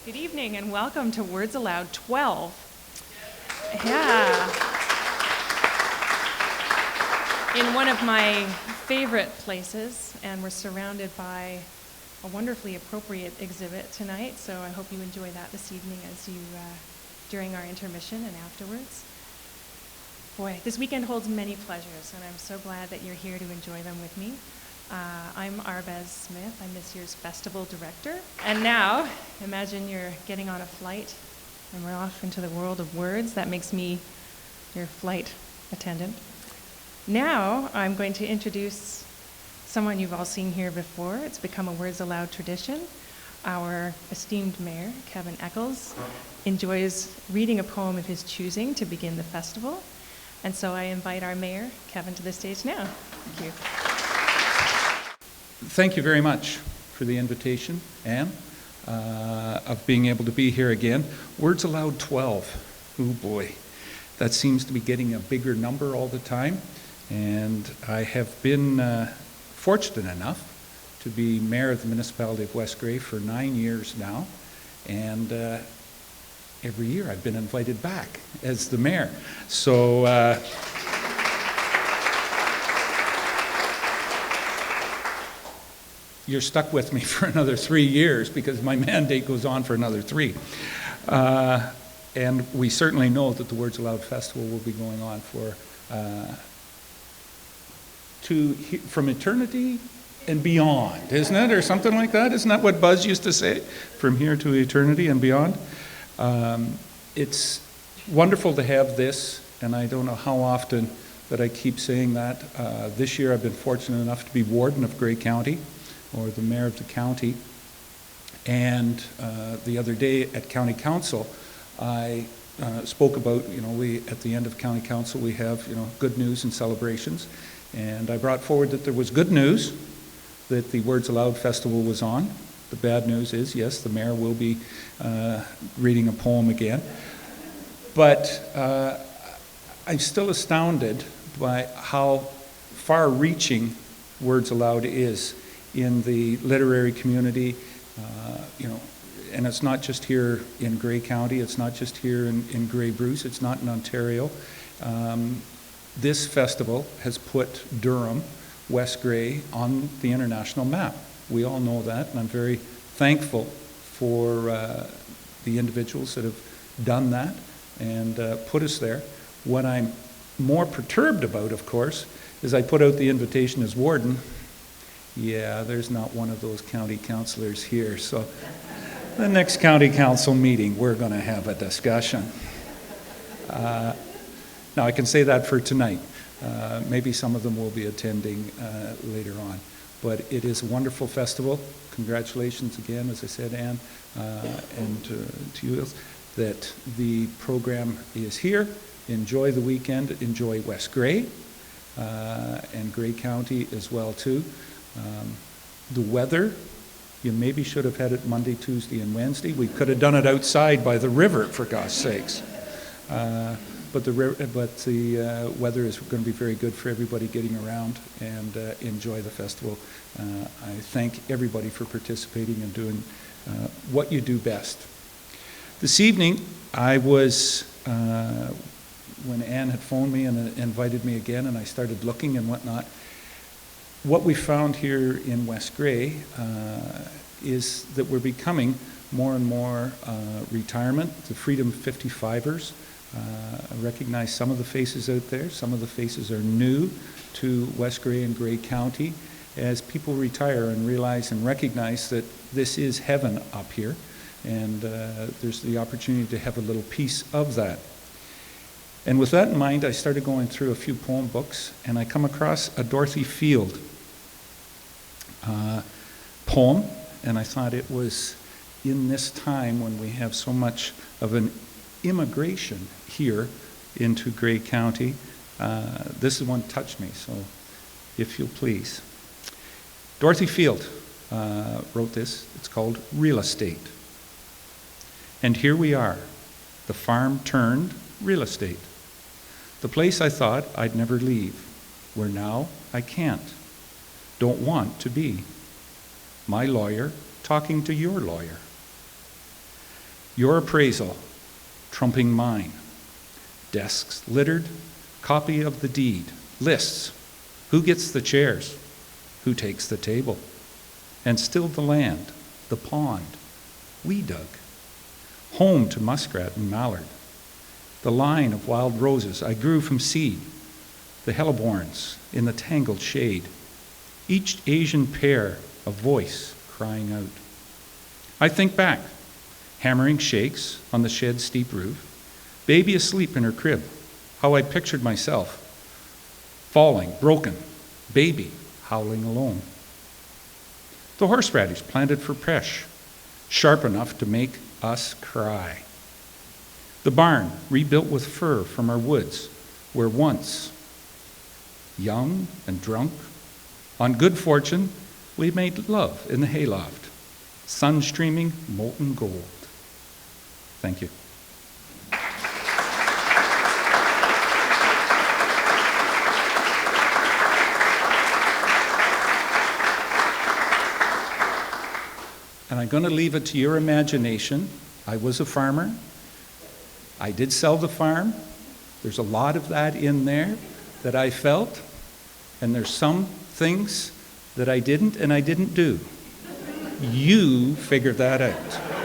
Good evening and welcome to Words Aloud 12. Yeah. In one of my favorite places, and we're surrounded by a wonderfully appropriate exhibit tonight, so I hope you enjoy that this evening during our intermission and afterwards. Boy, this weekend holds many pleasures, and I'm so glad that you're here to enjoy them with me. I'm Arabez Smith. I'm this year's festival director. And now, imagine you're getting on a flight and we're off into the world of words. That makes me your flight attendant. Now, I'm going to introduce someone you've all seen here before. It's become a Words Aloud tradition. Our esteemed mayor, Kevin Eccles, enjoys reading a poem of his choosing to begin the festival. And so I invite our mayor, Kevin, to the stage now. Thank you. Thank you very much for the invitation, Anne, of being able to be here again. Words Aloud 12. Oh boy, that seems to be getting a bigger number all the time. And I have been fortunate enough to be mayor of the municipality of West Grey for 9 years now. And every year I've been invited back as the mayor. So you're stuck with me for another 3 years because my mandate goes on for another 3. And we certainly know that the Words Aloud Festival will be going on for from eternity and beyond, isn't it? Or something like that? Isn't that what Buzz used to say? From here to eternity and beyond. It's wonderful to have this, and I don't know how often that I keep saying that. This year I've been fortunate enough to be warden of Grey County, or the mayor of the county. And the other day at County Council, I spoke about, we at the end of County Council, we have, good news and celebrations. And I brought forward that there was good news that the Words Aloud Festival was on. The bad news is, yes, the mayor will be reading a poem again. But I'm still astounded by how far-reaching Words Aloud is in the literary community, and it's not just here in Grey County, it's not just here in Grey Bruce, it's not in Ontario. This festival has put Durham, West Grey, on the international map. We all know that, and I'm very thankful for the individuals that have done that and put us there. What I'm more perturbed about, of course, is I put out the invitation as warden. Yeah, there's not one of those county councillors here, so the next county council meeting, we're going to have a discussion. Now, I can say that for tonight. Maybe some of them will be attending later on. But it is a wonderful festival. Congratulations again, as I said, Anne, and to you, that the program is here. Enjoy the weekend. Enjoy West Grey and Grey County as well, too. The weather, you maybe should have had it Monday, Tuesday, and Wednesday. We could have done it outside by the river, for God's sakes. But the weather is going to be very good for everybody getting around and enjoy the festival. I thank everybody for participating and doing what you do best. This evening, I was, when Anne had phoned me and invited me again, and I started looking and whatnot, what we found here in West Grey is that we're becoming more and more retirement, the Freedom 55ers. I recognize some of the faces out there. Some of the faces are new to West Grey and Grey County as people retire and realize and recognize that this is heaven up here, and there's the opportunity to have a little piece of that. And with that in mind, I started going through a few poem books, and I come across a Dorothy Field poem, and I thought it was in this time when we have so much of an immigration here into Grey County. This one touched me, so if you'll please. Dorothy Field wrote this. It's called Real Estate. And here we are, the farm turned real estate. The place I thought I'd never leave, where now I can't, don't want to be. My lawyer talking to your lawyer. Your appraisal, trumping mine. Desks littered, copy of the deed, lists. Who gets the chairs? Who takes the table? And still the land, the pond, we dug. Home to muskrat and mallard. The line of wild roses I grew from seed. The hellebores in the tangled shade. Each Asian pair, a voice crying out. I think back, hammering shakes on the shed's steep roof, baby asleep in her crib, how I pictured myself, falling, broken, baby howling alone. The horseradish planted for presh, sharp enough to make us cry. The barn rebuilt with fur from our woods, where once, young and drunk, on good fortune, we made love in the hayloft, sun streaming molten gold. Thank you. And I'm going to leave it to your imagination. I was a farmer. I did sell the farm. There's a lot of that in there that I felt. And there's some things that I didn't and I didn't do. You figured that out.